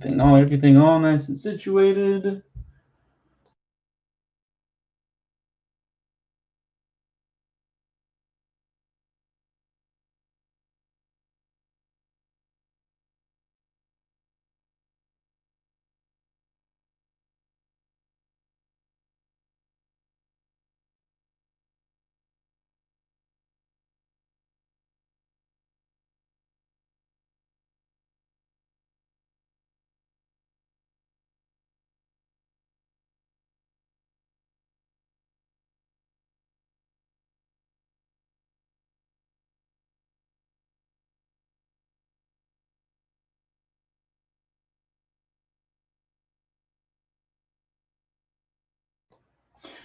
everything all nice and situated.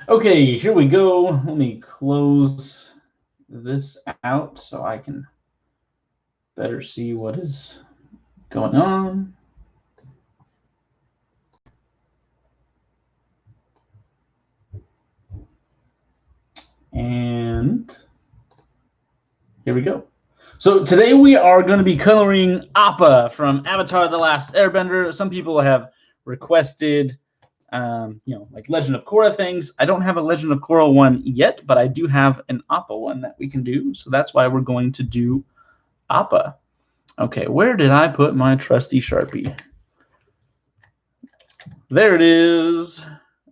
Okay, here we go. Let me close this out so I can better see what is going on. And here we go. So today we are going to be coloring Appa from Avatar: The Last Airbender. Some people have requested, like Legend of Korra things. I don't have a Legend of Korra one yet, but I do have an Appa one that we can do. So that's why we're going to do Appa. Okay, where did I put my trusty Sharpie? There it is.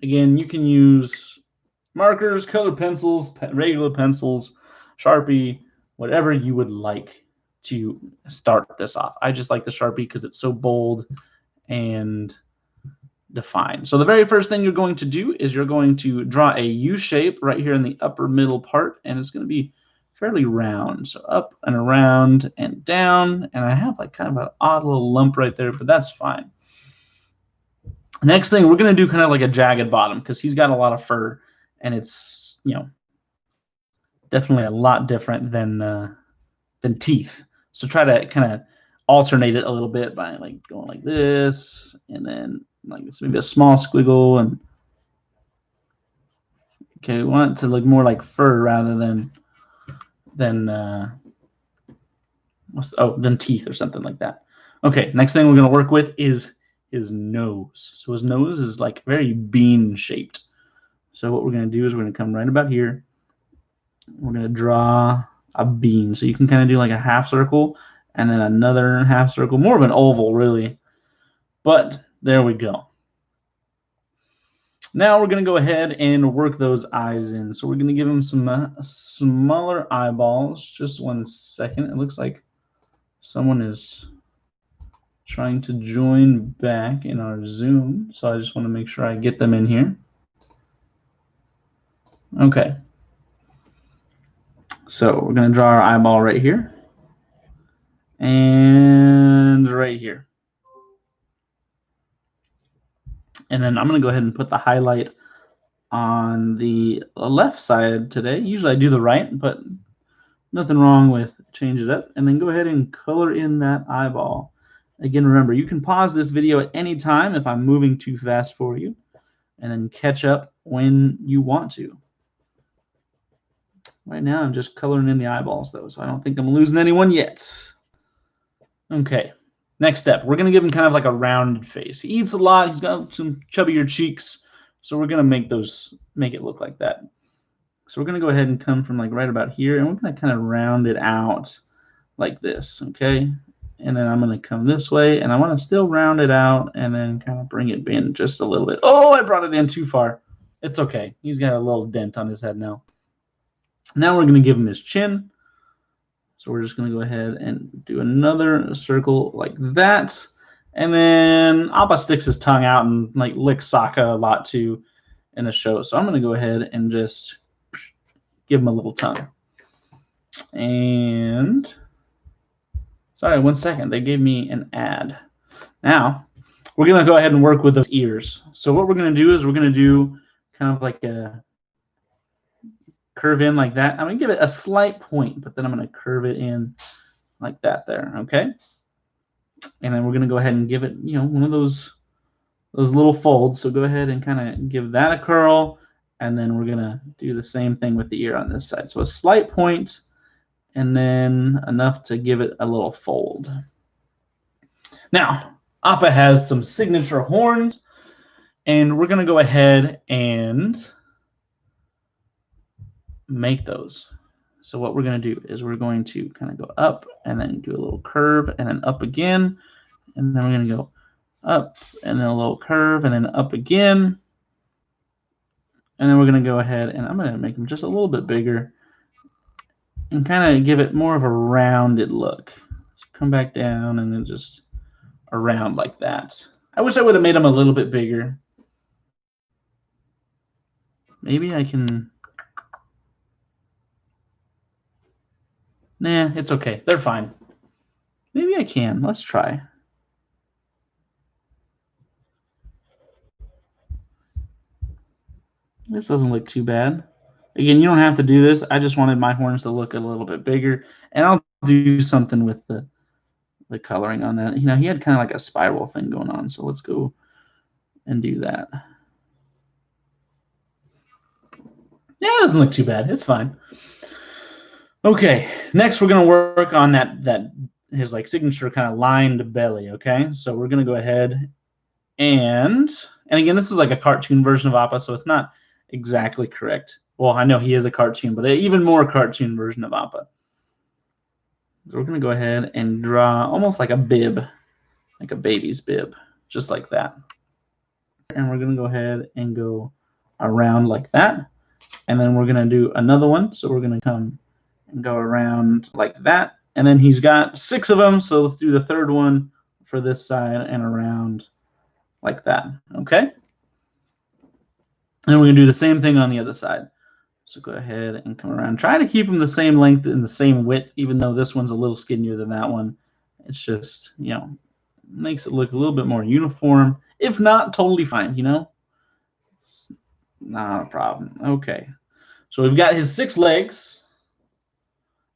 Again, you can use markers, colored pencils, regular pencils, Sharpie, whatever you would like to start this off. I just like the Sharpie because it's so bold and defined. So the very first thing you're going to do is you're going to draw a U shape right here in the upper middle part, and it's going to be fairly round. So up and around and down, and I have like kind of an odd little lump right there, but that's fine. Next thing, we're going to do kind of like a jagged bottom because he's got a lot of fur, and it's, definitely a lot different than teeth. So try to kind of alternate it a little bit by like going like this, and then like it's maybe a small squiggle, and okay, we want it to look more like fur rather than teeth or something like that. Okay, next thing we're going to work with is his nose. So his nose is like very bean shaped. So what we're going to do is we're going to come right about here. We're going to draw a bean. So you can kind of do like a half circle and then another half circle, more of an oval really. But there we go. Now we're going to go ahead and work those eyes in. So we're going to give him some smaller eyeballs. Just 1 second. It looks like someone is trying to join back in our Zoom. So I just want to make sure I get them in here. Okay. So we're going to draw our eyeball right here and right here. And then I'm going to go ahead and put the highlight on the left side today. Usually I do the right, but nothing wrong with change it up. And then go ahead and color in that eyeball. Again, remember, you can pause this video at any time if I'm moving too fast for you, and then catch up when you want to. Right now, I'm just coloring in the eyeballs, though, so I don't think I'm losing anyone yet. Okay, next step. We're going to give him kind of like a rounded face. He eats a lot. He's got some chubbier cheeks, so we're going to make it look like that. So we're going to go ahead and come from like right about here, and we're going to kind of round it out like this, okay? And then I'm going to come this way, and I want to still round it out and then kind of bring it in just a little bit. Oh, I brought it in too far. It's okay. He's got a little dent on his head now. Now we're going to give him his chin. So we're just going to go ahead and do another circle like that. And then Appa sticks his tongue out and like licks Sokka a lot too in the show. So I'm going to go ahead and just give him a little tongue. And sorry, 1 second. They gave me an ad. Now we're going to go ahead and work with those ears. So what we're going to do is we're going to do kind of like a curve in like that. I'm going to give it a slight point, but then I'm going to curve it in like that there, okay? And then we're going to go ahead and give it, one of those little folds. So go ahead and kind of give that a curl, and then we're going to do the same thing with the ear on this side. So a slight point, and then enough to give it a little fold. Now, Appa has some signature horns, and we're going to go ahead and make those. So what we're going to do is we're going to kind of go up and then do a little curve and then up again. And then we're going to go up and then a little curve and then up again. And then we're going to go ahead and I'm going to make them just a little bit bigger and kind of give it more of a rounded look. So come back down and then just around like that. I wish I would have made them a little bit bigger. Maybe I can... Nah, it's okay. They're fine. Maybe I can. Let's try. This doesn't look too bad. Again, you don't have to do this. I just wanted my horns to look a little bit bigger. And I'll do something with the coloring on that. You know, he had kind of like a spiral thing going on. So let's go and do that. Yeah, it doesn't look too bad. It's fine. Okay, next we're going to work on his like signature kind of lined belly, okay? So we're going to go ahead and again, this is like a cartoon version of Appa, so it's not exactly correct. Well, I know he is a cartoon, but an even more cartoon version of Appa. So we're going to go ahead and draw almost like a bib, like a baby's bib, just like that. And we're going to go ahead and go around like that. And then we're going to do another one. So we're going to come and go around like that. And then he's got 6 of them. So let's do the third one for this side and around like that. Okay. And we're going to do the same thing on the other side. So go ahead and come around. Try to keep them the same length and the same width, even though this one's a little skinnier than that one. It's just, you know, makes it look a little bit more uniform. If not, totally fine, you know. It's not a problem. Okay. So we've got his 6 legs.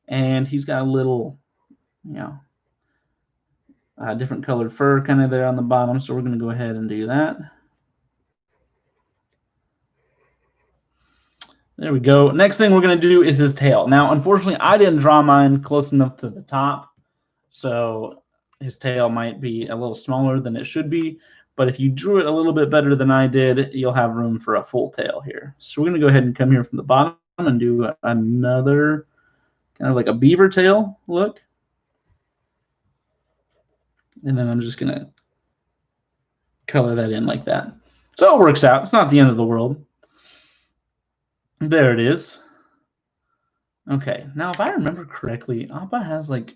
And he's got a little, you know, different colored fur kind of there on the bottom. So we're going to go ahead and do that. There we go. Next thing we're going to do is his tail. Now, unfortunately, I didn't draw mine close enough to the top. So his tail might be a little smaller than it should be. But if you drew it a little bit better than I did, you'll have room for a full tail here. So we're going to go ahead and come here from the bottom and do another kind of like a beaver tail look. And then I'm just going to color that in like that. So it works out. It's not the end of the world. There it is. Okay, now if I remember correctly, Appa has like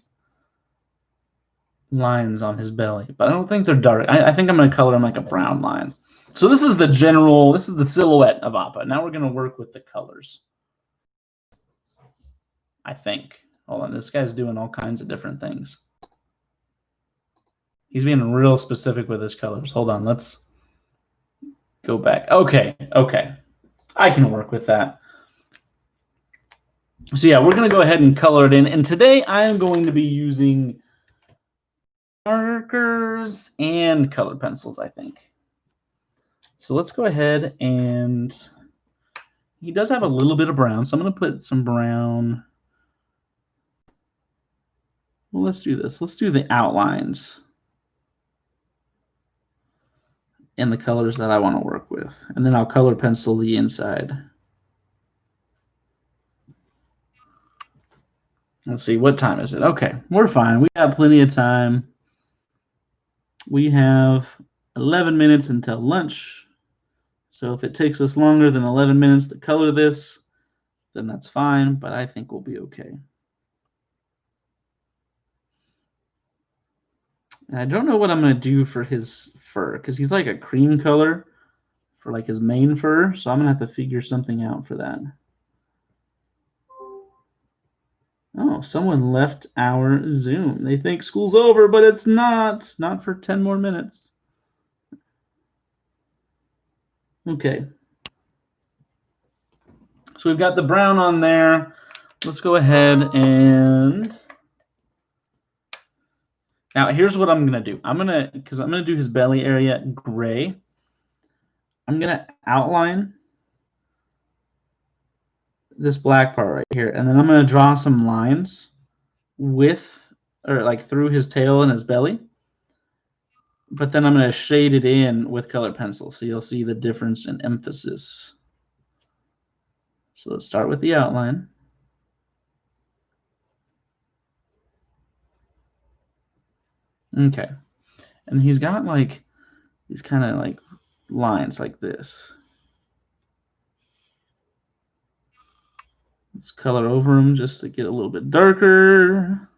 lines on his belly, but I don't think they're dark. I think I'm going to color him like a brown line. So this is the general, this is the silhouette of Appa. Now we're going to work with the colors. I think. Hold on, this guy's doing all kinds of different things. He's being real specific with his colors. Hold on, let's go back. Okay. I can work with that. So yeah, we're going to go ahead and color it in. And today I am going to be using markers and colored pencils, I think. So let's go ahead and he does have a little bit of brown. So I'm going to put some brown. Well, let's do this. Let's do the outlines and the colors that I want to work with. And then I'll color pencil the inside. Let's see, what time is it? Okay, we're fine. We got plenty of time. We have 11 minutes until lunch. So if it takes us longer than 11 minutes to color this, then that's fine, but I think we'll be okay. And I don't know what I'm going to do for his fur, because he's like a cream color for like his main fur, so I'm going to have to figure something out for that. Oh, someone left our Zoom. They think school's over, but it's not. Not for 10 more minutes. Okay. So we've got the brown on there. Let's go ahead and... Now, here's what I'm going to do. Because I'm going to do his belly area gray. I'm going to outline this black part right here, and then I'm going to draw some lines with, or like through his tail and his belly. but then I'm going to shade it in with colored pencil, so you'll see the difference in emphasis. So let's start with the outline. Okay, and he's got like these kind of like lines like this. Let's color over them just to get a little bit darker.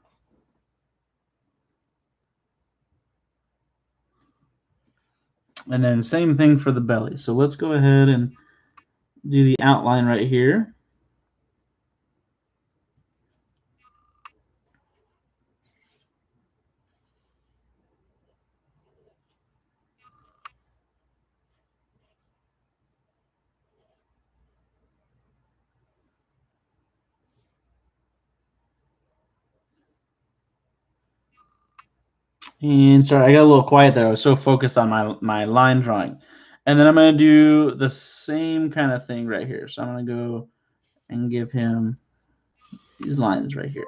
And then same thing for the belly. So let's go ahead and do the outline right here. And sorry, I got a little quiet there. I was so focused on my line drawing. And then I'm going to do the same kind of thing right here. So I'm going to go and give him these lines right here.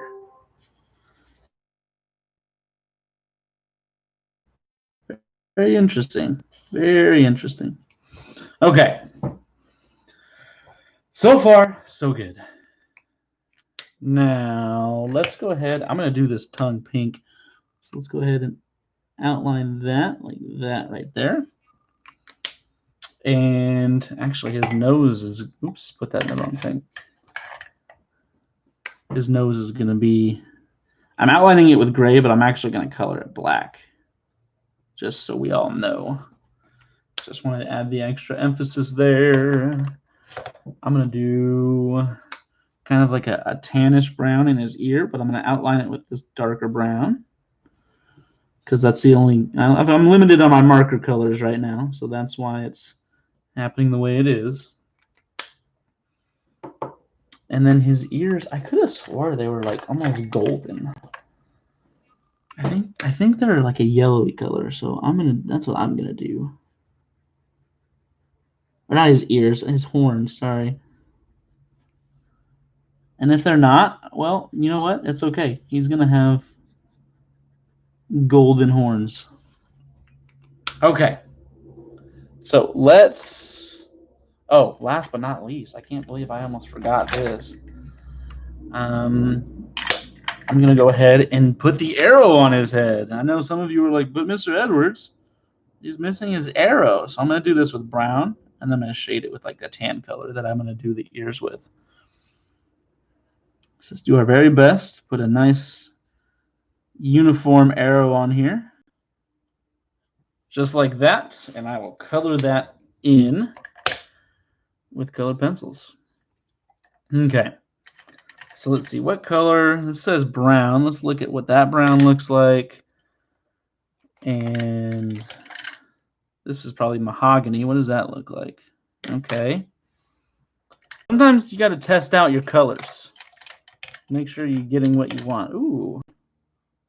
Very interesting. Very interesting. Okay. So far, so good. Now, let's go ahead. I'm going to do this tongue pink. So let's go ahead and outline that like that right there. And actually his nose is, oops, put that in the wrong thing. His nose is going to be, I'm outlining it with gray, but I'm actually going to color it black. Just so we all know. Just wanted to add the extra emphasis there. I'm going to do kind of like a tannish brown in his ear, but I'm going to outline it with this darker brown. Because that's the only, I'm limited on my marker colors right now, so that's why it's happening the way it is. And then his ears, I could have swore they were like almost golden. I think they're like a yellowy color, so that's what I'm gonna do. Or not his ears, his horns, sorry. And if they're not, well, you know what? It's okay. He's gonna have golden horns. Okay. So last but not least, I can't believe I almost forgot this. I'm gonna go ahead and put the arrow on his head. I know some of you were like, but Mr. Edwards, he's missing his arrow. So I'm gonna do this with brown, and then I'm gonna shade it with like a tan color that I'm gonna do the ears with. So let's do our very best. Put a nice uniform arrow on here. Just like that. And I will color that in with colored pencils. Okay. So let's see what color. This says brown. Let's look at what that brown looks like. And this is probably mahogany. What does that look like? Okay. Sometimes you got to test out your colors. Make sure you're getting what you want. Ooh,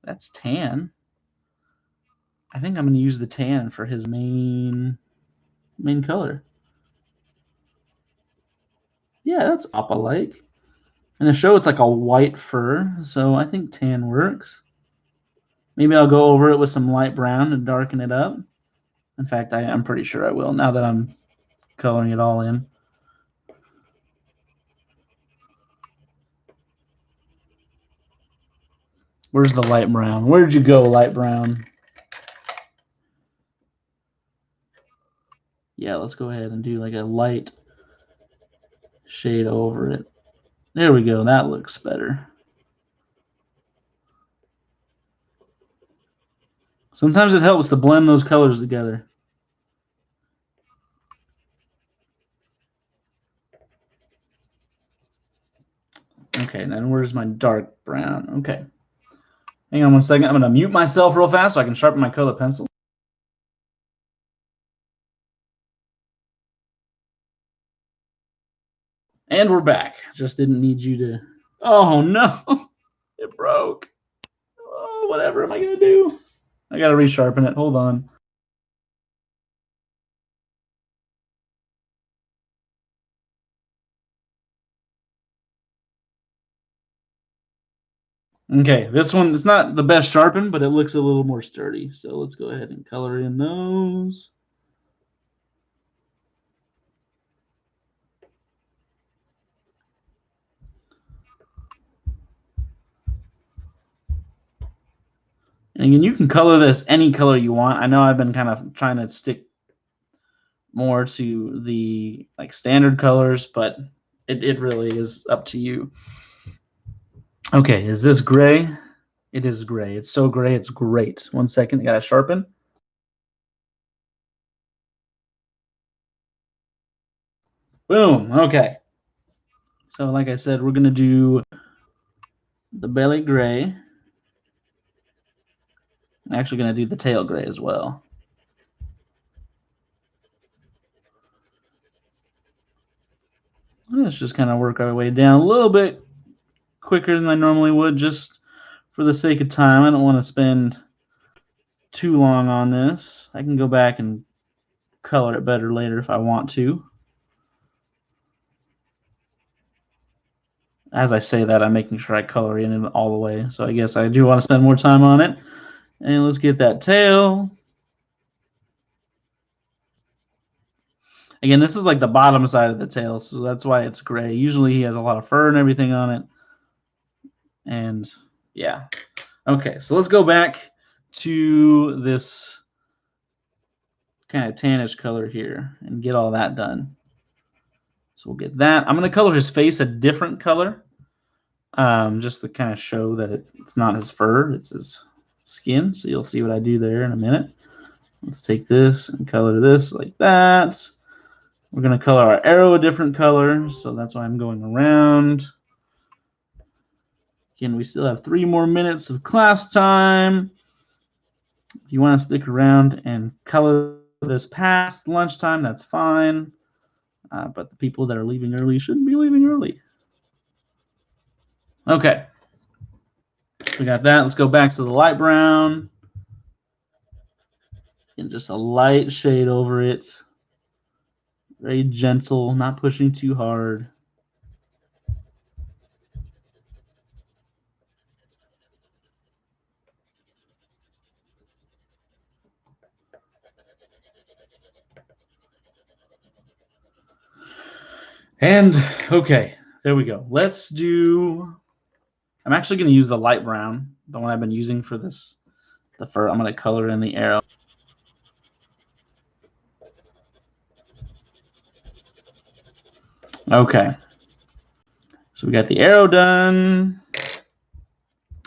that's tan. I think I'm going to use the tan for his main color. Yeah, that's Appa-like. In the show, it's like a white fur, so I think tan works. Maybe I'll go over it with some light brown and darken it up. In fact, I'm pretty sure I will now that I'm coloring it all in. Where's the light brown? Where'd you go, light brown? Yeah, let's go ahead and do like a light shade over it. There we go. That looks better. Sometimes it helps to blend those colors together. Okay, then where's my dark brown? Okay. Hang on one second. I'm going to mute myself real fast so I can sharpen my color pencil. And we're back. Just didn't need you to... Oh, no. It broke. Oh, whatever am I going to do? I got to resharpen it. Hold on. Okay, this one, it's not the best sharpened, but it looks a little more sturdy. So let's go ahead and color in those. And again, you can color this any color you want. I know I've been kind of trying to stick more to the like standard colors, but it really is up to you. Okay, is this gray? It is gray. It's so gray, it's great. 1 second, I gotta sharpen. Boom, okay. So like I said, we're gonna do the belly gray. I'm actually gonna do the tail gray as well. Let's just kind of work our way down a little bit quicker than I normally would, just for the sake of time. I don't want to spend too long on this. I can go back and color it better later if I want to. As I say that, I'm making sure I color in it all the way. So I guess I do want to spend more time on it. And let's get that tail. Again, this is like the bottom side of the tail, so that's why it's gray. Usually he has a lot of fur and everything on it. And yeah. Okay, so let's go back to this kind of tannish color here and get all that done. So we'll get that. I'm going to color his face a different color, just to kind of show that it's not his fur, it's his skin. So you'll see what I do there in a minute. Let's take this and color this like that. We're going to color our arrow a different color, so that's why I'm going around. Again, we still have 3 more minutes of class time. If you want to stick around and color this past lunchtime, that's fine. But the people that are leaving early shouldn't be leaving early. Okay. So we got that. Let's go back to the light brown. And just a light shade over it. Very gentle, not pushing too hard. And okay, there we go. Let's do, I'm actually going to use the light brown, the one I've been using for this, the fur. I'm going to color in the arrow. Okay. So we got the arrow done.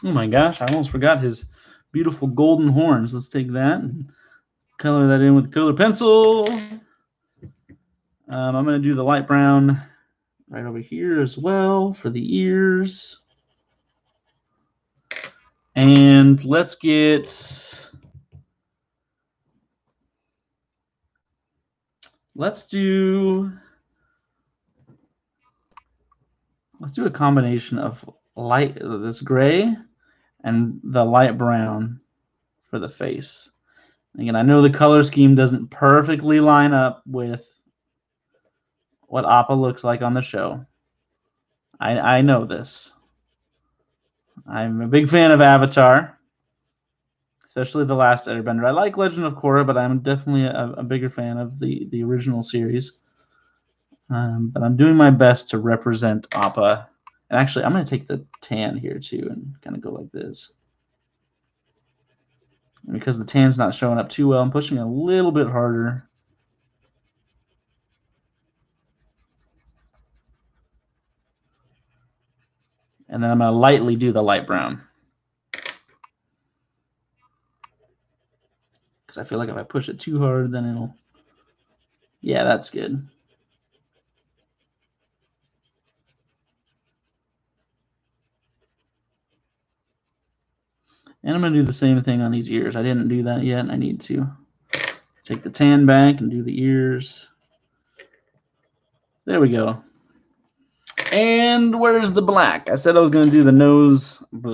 Oh my gosh, I almost forgot his beautiful golden horns. Let's take that and color that in with the color pencil. I'm going to do the light brown right over here as well for the ears. And let's do a combination of this gray and the light brown for the face. Again, I know the color scheme doesn't perfectly line up with what Appa looks like on the show. I know this. I'm a big fan of Avatar, especially The Last Airbender. I like Legend of Korra, but I'm definitely a bigger fan of the original series. But I'm doing my best to represent Appa. And actually, I'm going to take the tan here too and kind of go like this. And because the tan's not showing up too well, I'm pushing a little bit harder. And then I'm going to lightly do the light brown. Because I feel like if I push it too hard, then it'll... Yeah, that's good. And I'm going to do the same thing on these ears. I didn't do that yet, and I need to. Take the tan back and do the ears. There we go. And where's the black? I said I was going to do the nose black.